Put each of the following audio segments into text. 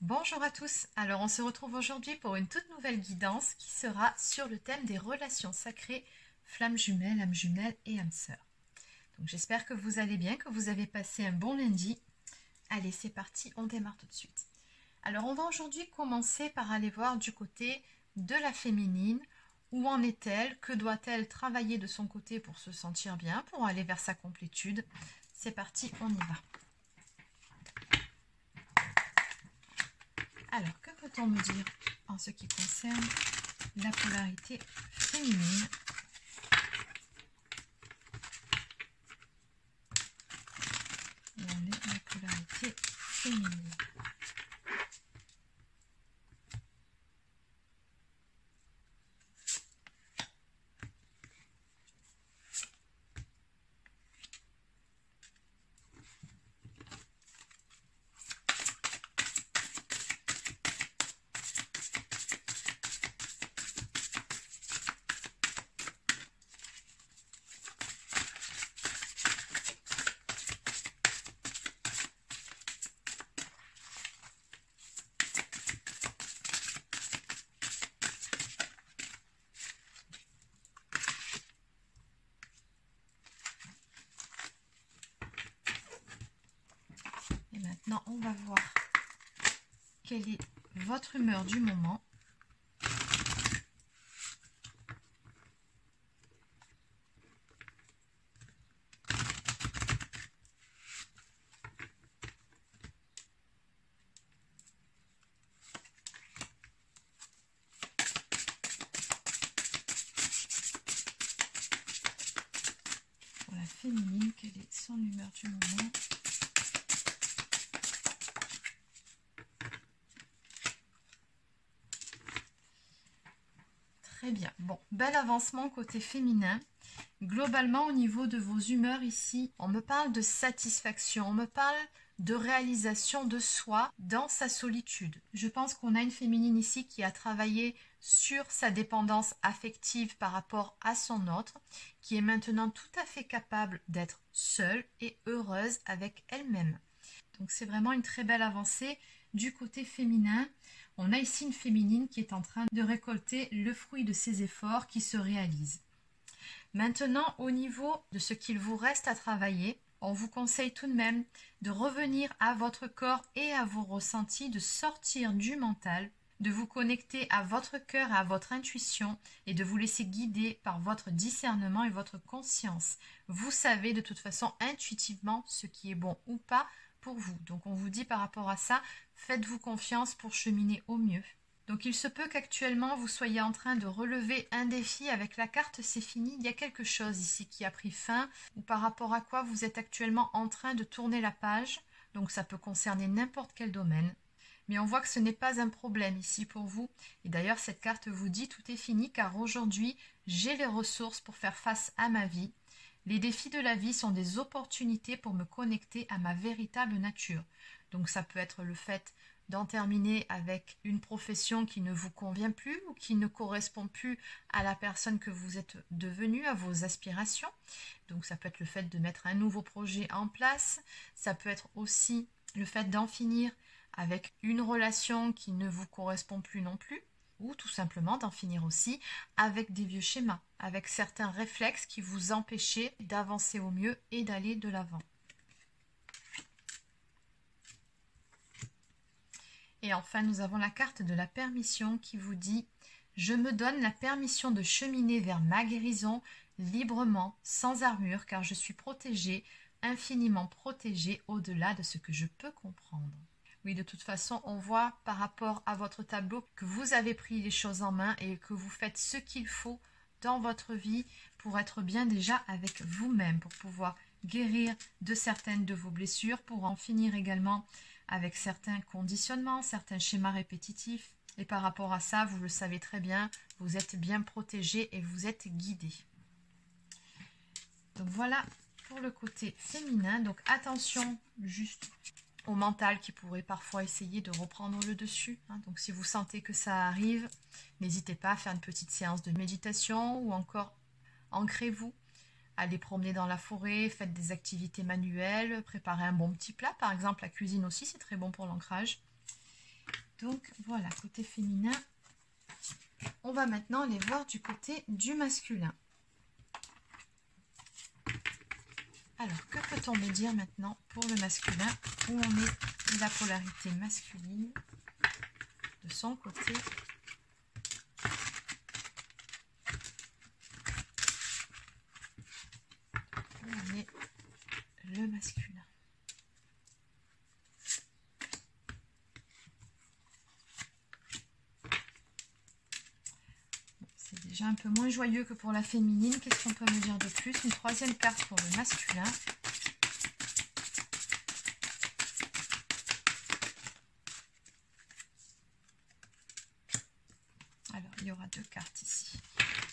Bonjour à tous, alors on se retrouve aujourd'hui pour une toute nouvelle guidance qui sera sur le thème des relations sacrées, flammes jumelles, âmes jumelles et âmes sœurs. Donc j'espère que vous allez bien, que vous avez passé un bon lundi. Allez, c'est parti, on démarre tout de suite. Alors on va aujourd'hui commencer par aller voir du côté de la féminine. Où en est-elle? Que doit-elle travailler de son côté pour se sentir bien, pour aller vers sa complétude? C'est parti, on y va. Alors, que peut-on me dire en ce qui concerne la polarité féminine? Où en est la polarité féminine? Maintenant, on va voir quelle est votre humeur du moment. Pour la féminine, quelle est son humeur du moment? Très bien. Bon, bel avancement côté féminin. Globalement, au niveau de vos humeurs ici, on me parle de satisfaction, on me parle de réalisation de soi dans sa solitude. Je pense qu'on a une féminine ici qui a travaillé sur sa dépendance affective par rapport à son autre, qui est maintenant tout à fait capable d'être seule et heureuse avec elle-même. Donc c'est vraiment une très belle avancée du côté féminin. On a ici une féminine qui est en train de récolter le fruit de ses efforts qui se réalisent. Maintenant, au niveau de ce qu'il vous reste à travailler, on vous conseille tout de même de revenir à votre corps et à vos ressentis, de sortir du mental, de vous connecter à votre cœur et à votre intuition et de vous laisser guider par votre discernement et votre conscience. Vous savez de toute façon intuitivement ce qui est bon ou pas pour vous. Donc on vous dit par rapport à ça, faites-vous confiance pour cheminer au mieux. Donc il se peut qu'actuellement vous soyez en train de relever un défi avec la carte c'est fini. Il y a quelque chose ici qui a pris fin ou par rapport à quoi vous êtes actuellement en train de tourner la page. Donc ça peut concerner n'importe quel domaine. Mais on voit que ce n'est pas un problème ici pour vous. Et d'ailleurs cette carte vous dit tout est fini car aujourd'hui j'ai les ressources pour faire face à ma vie. Les défis de la vie sont des opportunités pour me connecter à ma véritable nature. Donc ça peut être le fait d'en terminer avec une profession qui ne vous convient plus ou qui ne correspond plus à la personne que vous êtes devenue, à vos aspirations. Donc ça peut être le fait de mettre un nouveau projet en place. Ça peut être aussi le fait d'en finir avec une relation qui ne vous correspond plus non plus. Ou tout simplement d'en finir aussi avec des vieux schémas, avec certains réflexes qui vous empêchaient d'avancer au mieux et d'aller de l'avant. Et enfin, nous avons la carte de la permission qui vous dit « Je me donne la permission de cheminer vers ma guérison librement, sans armure, car je suis protégée, infiniment protégée au-delà de ce que je peux comprendre. » Oui, de toute façon, on voit par rapport à votre tableau que vous avez pris les choses en main et que vous faites ce qu'il faut dans votre vie pour être bien déjà avec vous-même, pour pouvoir guérir de certaines de vos blessures, pour en finir également avec certains conditionnements, certains schémas répétitifs. Et par rapport à ça, vous le savez très bien, vous êtes bien protégé et vous êtes guidé. Donc voilà pour le côté féminin. Donc attention juste au mental qui pourrait parfois essayer de reprendre le dessus. Donc si vous sentez que ça arrive, n'hésitez pas à faire une petite séance de méditation ou encore ancrez-vous. Allez promener dans la forêt, faites des activités manuelles, préparez un bon petit plat. Par exemple, la cuisine aussi, c'est très bon pour l'ancrage. Donc voilà, côté féminin. On va maintenant aller voir du côté du masculin. Alors, que peut-on me dire maintenant pour le masculin? Où en est la polarité masculine de son côté? Où en est le masculin? C'est déjà un peu moins joyeux que pour la féminine. Qu'est-ce qu'on peut me dire de plus? Une troisième carte pour le masculin. Alors, il y aura 2 cartes ici.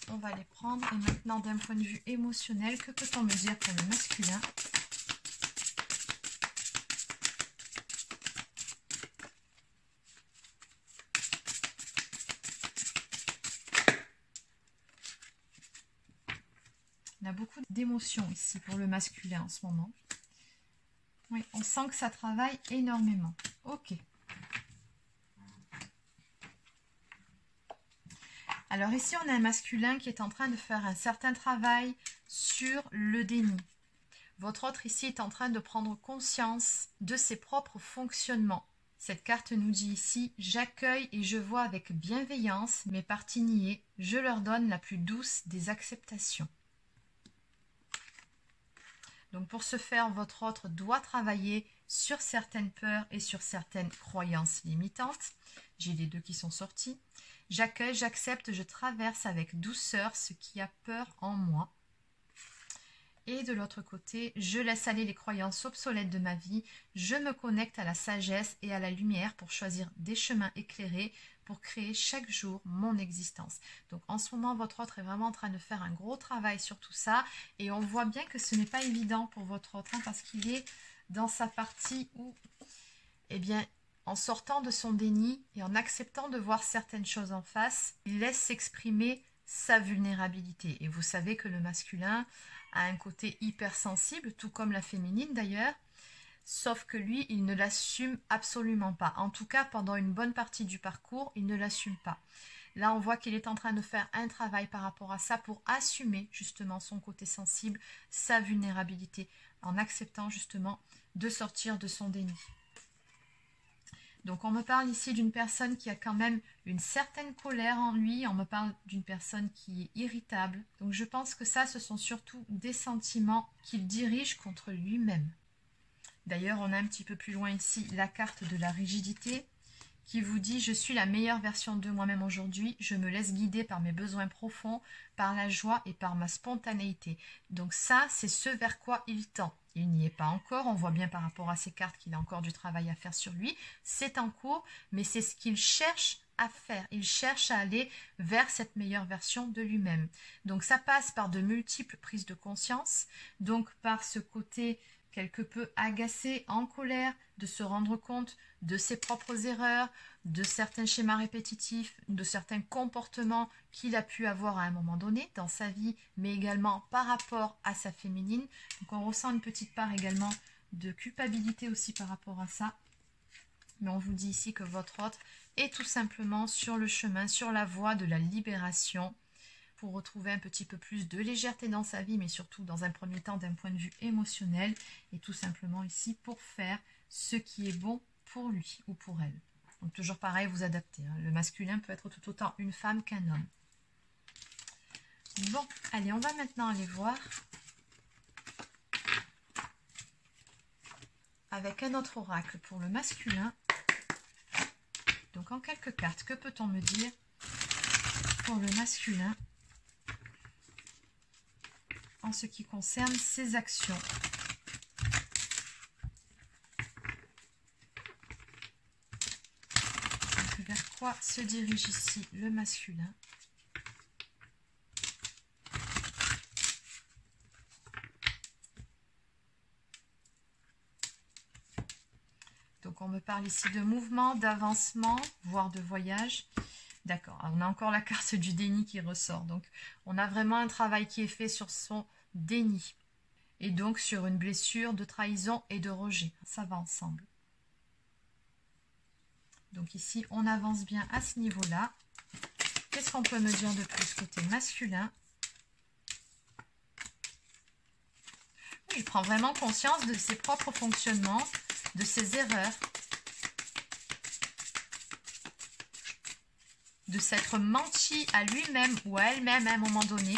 On va les prendre. Et maintenant, d'un point de vue émotionnel, que peut-on me dire pour le masculin? On a beaucoup d'émotions ici pour le masculin en ce moment. Oui, on sent que ça travaille énormément. Ok. Alors ici, on a un masculin qui est en train de faire un certain travail sur le déni. Votre autre ici est en train de prendre conscience de ses propres fonctionnements. Cette carte nous dit ici, j'accueille et je vois avec bienveillance mes parties niées. Je leur donne la plus douce des acceptations. Donc pour ce faire, votre autre doit travailler sur certaines peurs et sur certaines croyances limitantes. J'ai les 2 qui sont sortis. J'accueille, j'accepte, je traverse avec douceur ce qui a peur en moi. Et de l'autre côté, je laisse aller les croyances obsolètes de ma vie. Je me connecte à la sagesse et à la lumière pour choisir des chemins éclairés pour créer chaque jour mon existence. Donc en ce moment, votre autre est vraiment en train de faire un gros travail sur tout ça. Et on voit bien que ce n'est pas évident pour votre autre, parce qu'il est dans sa partie où, eh bien, en sortant de son déni et en acceptant de voir certaines choses en face, il laisse s'exprimer sa vulnérabilité. Et vous savez que le masculin a un côté hypersensible, tout comme la féminine d'ailleurs. Sauf que lui, il ne l'assume absolument pas. En tout cas, pendant une bonne partie du parcours, il ne l'assume pas. Là, on voit qu'il est en train de faire un travail par rapport à ça pour assumer justement son côté sensible, sa vulnérabilité, en acceptant justement de sortir de son déni. Donc, on me parle ici d'une personne qui a quand même une certaine colère en lui. On me parle d'une personne qui est irritable. Donc, je pense que ça, ce sont surtout des sentiments qu'il dirige contre lui-même. D'ailleurs, on a un petit peu plus loin ici la carte de la rigidité qui vous dit « Je suis la meilleure version de moi-même aujourd'hui. Je me laisse guider par mes besoins profonds, par la joie et par ma spontanéité. » Donc ça, c'est ce vers quoi il tend. Il n'y est pas encore. On voit bien par rapport à ces cartes qu'il a encore du travail à faire sur lui. C'est en cours, mais c'est ce qu'il cherche à faire. Il cherche à aller vers cette meilleure version de lui-même. Donc ça passe par de multiples prises de conscience, donc par ce côté quelque peu agacé, en colère, de se rendre compte de ses propres erreurs, de certains schémas répétitifs, de certains comportements qu'il a pu avoir à un moment donné dans sa vie, mais également par rapport à sa féminine. Donc on ressent une petite part également de culpabilité aussi par rapport à ça. Mais on vous dit ici que votre autre est tout simplement sur le chemin, sur la voie de la libération, pour retrouver un petit peu plus de légèreté dans sa vie, mais surtout dans un premier temps d'un point de vue émotionnel, et tout simplement ici pour faire ce qui est bon pour lui ou pour elle. Donc toujours pareil, vous adaptez. Hein. Le masculin peut être tout autant une femme qu'un homme. Bon, allez, on va maintenant aller voir avec un autre oracle pour le masculin. Donc en quelques cartes, que peut-on me dire pour le masculin en ce qui concerne ses actions? Donc, vers quoi se dirige ici le masculin? Donc on me parle ici de mouvement, d'avancement, voire de voyage. D'accord, on a encore la carte du déni qui ressort. Donc on a vraiment un travail qui est fait sur son déni. Et donc sur une blessure de trahison et de rejet. Ça va ensemble. Donc ici, on avance bien à ce niveau-là. Qu'est-ce qu'on peut me dire de plus côté masculin? Oui, il prend vraiment conscience de ses propres fonctionnements, de ses erreurs, de s'être menti à lui-même ou à elle-même à un moment donné.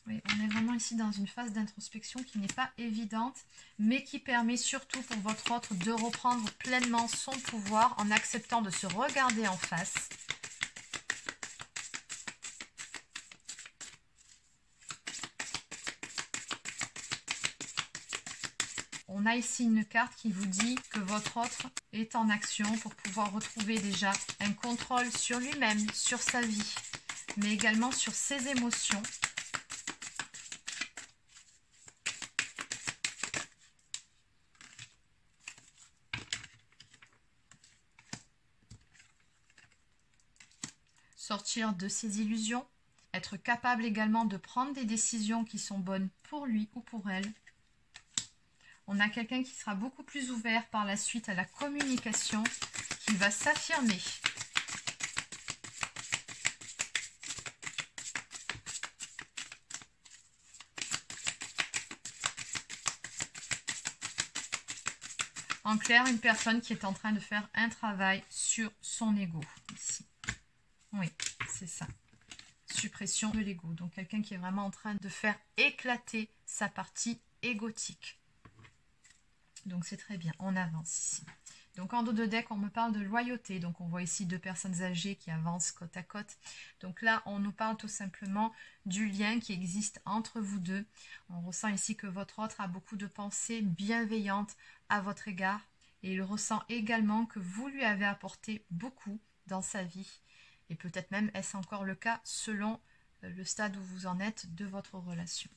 Oui, on est vraiment ici dans une phase d'introspection qui n'est pas évidente, mais qui permet surtout pour votre autre de reprendre pleinement son pouvoir en acceptant de se regarder en face. On a ici une carte qui vous dit que votre autre est en action pour pouvoir retrouver déjà un contrôle sur lui-même, sur sa vie, mais également sur ses émotions. Sortir de ses illusions, être capable également de prendre des décisions qui sont bonnes pour lui ou pour elle. On a quelqu'un qui sera beaucoup plus ouvert par la suite à la communication, qui va s'affirmer. En clair, une personne qui est en train de faire un travail sur son ego, ici. Oui, c'est ça. Suppression de l'ego. Donc, quelqu'un qui est vraiment en train de faire éclater sa partie égotique. Donc, c'est très bien. On avance ici. Donc, en dos de deck, on me parle de loyauté. Donc, on voit ici deux personnes âgées qui avancent côte à côte. Donc là, on nous parle tout simplement du lien qui existe entre vous deux. On ressent ici que votre autre a beaucoup de pensées bienveillantes à votre égard. Et il ressent également que vous lui avez apporté beaucoup dans sa vie. Et peut-être même est-ce encore le cas selon le stade où vous en êtes de votre relation.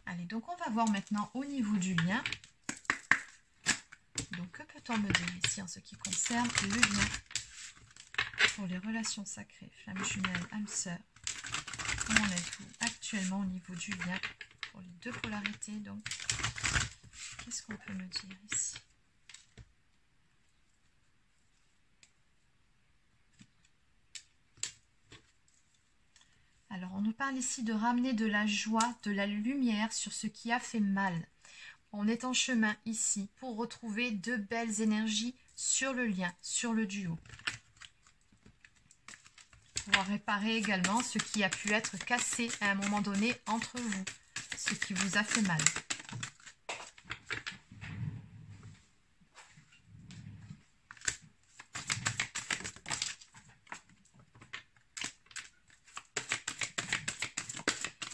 Allez, donc on va voir maintenant au niveau du lien. Donc que peut-on me dire ici en ce qui concerne le lien pour les relations sacrées, flamme jumelle, âme sœur? Comment êtes-vous actuellement au niveau du lien pour les deux polarités? Donc, qu'est-ce qu'on peut me dire ici? Alors, on nous parle ici de ramener de la joie, de la lumière sur ce qui a fait mal. On est en chemin ici pour retrouver de belles énergies sur le lien, sur le duo. Pouvoir réparer également ce qui a pu être cassé à un moment donné entre vous, ce qui vous a fait mal.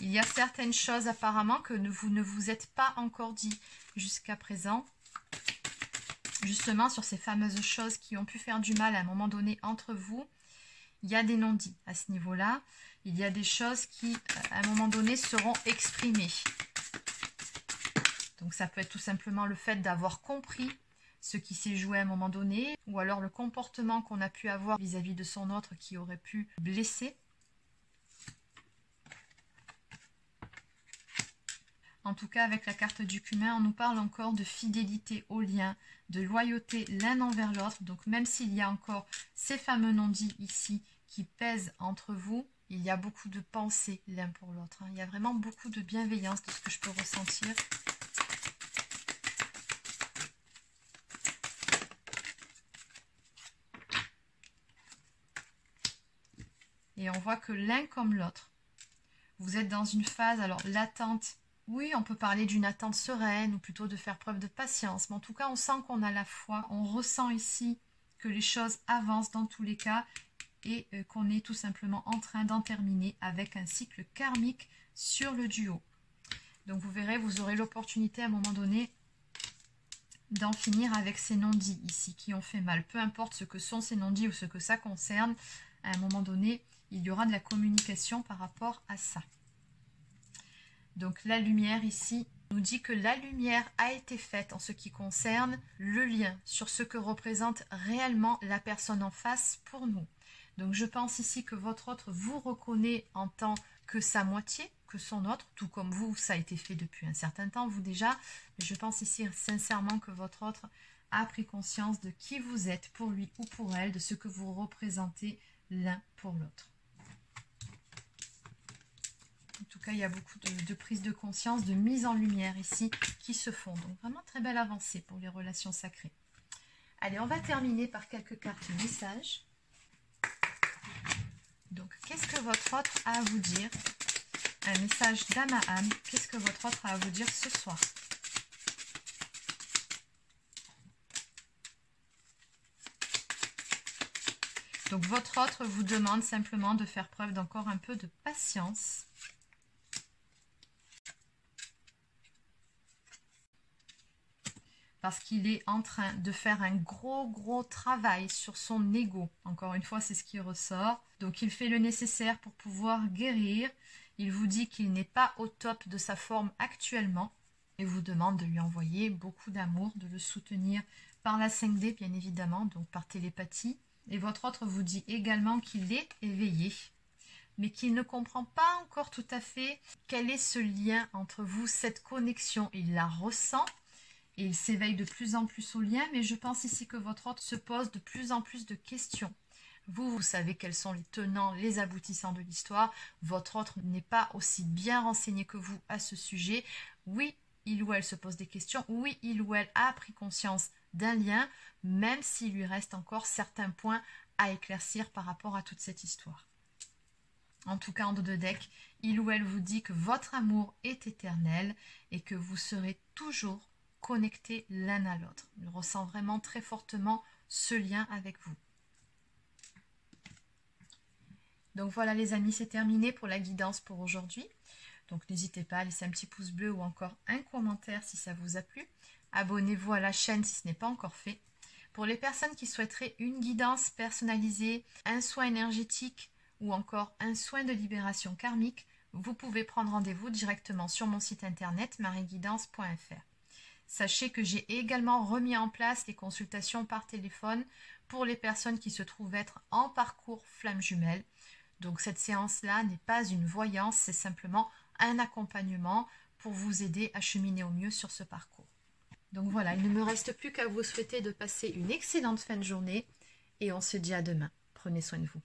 Il y a certaines choses apparemment que vous ne vous êtes pas encore dit jusqu'à présent. Justement sur ces fameuses choses qui ont pu faire du mal à un moment donné entre vous. Il y a des non-dits à ce niveau-là. Il y a des choses qui à un moment donné seront exprimées. Donc ça peut être tout simplement le fait d'avoir compris ce qui s'est joué à un moment donné. Ou alors le comportement qu'on a pu avoir vis-à-vis de son autre qui aurait pu blesser. En tout cas, avec la carte du cumin, on nous parle encore de fidélité au lien, de loyauté l'un envers l'autre. Donc, même s'il y a encore ces fameux non-dits ici qui pèsent entre vous, il y a beaucoup de pensées l'un pour l'autre. Il y a vraiment beaucoup de bienveillance de ce que je peux ressentir. Et on voit que l'un comme l'autre, vous êtes dans une phase, alors l'attente. Oui, on peut parler d'une attente sereine ou plutôt de faire preuve de patience. Mais en tout cas, on sent qu'on a la foi. On ressent ici que les choses avancent dans tous les cas et qu'on est tout simplement en train d'en terminer avec un cycle karmique sur le duo. Donc vous verrez, vous aurez l'opportunité à un moment donné d'en finir avec ces non-dits ici qui ont fait mal. Peu importe ce que sont ces non-dits ou ce que ça concerne, à un moment donné, il y aura de la communication par rapport à ça. Donc la lumière ici nous dit que la lumière a été faite en ce qui concerne le lien sur ce que représente réellement la personne en face pour nous. Donc je pense ici que votre autre vous reconnaît en tant que sa moitié, que son autre, tout comme vous, ça a été fait depuis un certain temps, vous déjà. Mais je pense ici sincèrement que votre autre a pris conscience de qui vous êtes pour lui ou pour elle, de ce que vous représentez l'un pour l'autre. En tout cas, il y a beaucoup de prise de conscience, de mise en lumière ici qui se font. Donc vraiment très belle avancée pour les relations sacrées. Allez, on va terminer par quelques cartes messages. Donc, qu'est-ce que votre autre a à vous dire? Un message d'âme à âme. Qu'est-ce que votre autre a à vous dire ce soir? Donc, votre autre vous demande simplement de faire preuve d'encore un peu de patience. Parce qu'il est en train de faire un gros travail sur son ego. Encore une fois, c'est ce qui ressort. Donc, il fait le nécessaire pour pouvoir guérir. Il vous dit qu'il n'est pas au top de sa forme actuellement et vous demande de lui envoyer beaucoup d'amour, de le soutenir par la 5D, bien évidemment, donc par télépathie. Et votre autre vous dit également qu'il est éveillé, mais qu'il ne comprend pas encore tout à fait quel est ce lien entre vous, cette connexion. Il la ressent. Et il s'éveille de plus en plus au lien, mais je pense ici que votre autre se pose de plus en plus de questions. Vous savez quels sont les tenants, les aboutissants de l'histoire. Votre autre n'est pas aussi bien renseigné que vous à ce sujet. Oui, il ou elle se pose des questions. Oui, il ou elle a pris conscience d'un lien, même s'il lui reste encore certains points à éclaircir par rapport à toute cette histoire. En tout cas, en dos de deck, il ou elle vous dit que votre amour est éternel et que vous serez toujours connectés l'un à l'autre. Il ressent vraiment très fortement ce lien avec vous. Donc voilà les amis, c'est terminé pour la guidance pour aujourd'hui. Donc n'hésitez pas à laisser un petit pouce bleu ou encore un commentaire si ça vous a plu. Abonnez-vous à la chaîne si ce n'est pas encore fait. Pour les personnes qui souhaiteraient une guidance personnalisée, un soin énergétique ou encore un soin de libération karmique, vous pouvez prendre rendez-vous directement sur mon site internet marieguidance.fr. Sachez que j'ai également remis en place les consultations par téléphone pour les personnes qui se trouvent être en parcours flamme jumelle. Donc cette séance-là n'est pas une voyance, c'est simplement un accompagnement pour vous aider à cheminer au mieux sur ce parcours. Donc voilà, il ne me reste plus qu'à vous souhaiter de passer une excellente fin de journée et on se dit à demain. Prenez soin de vous.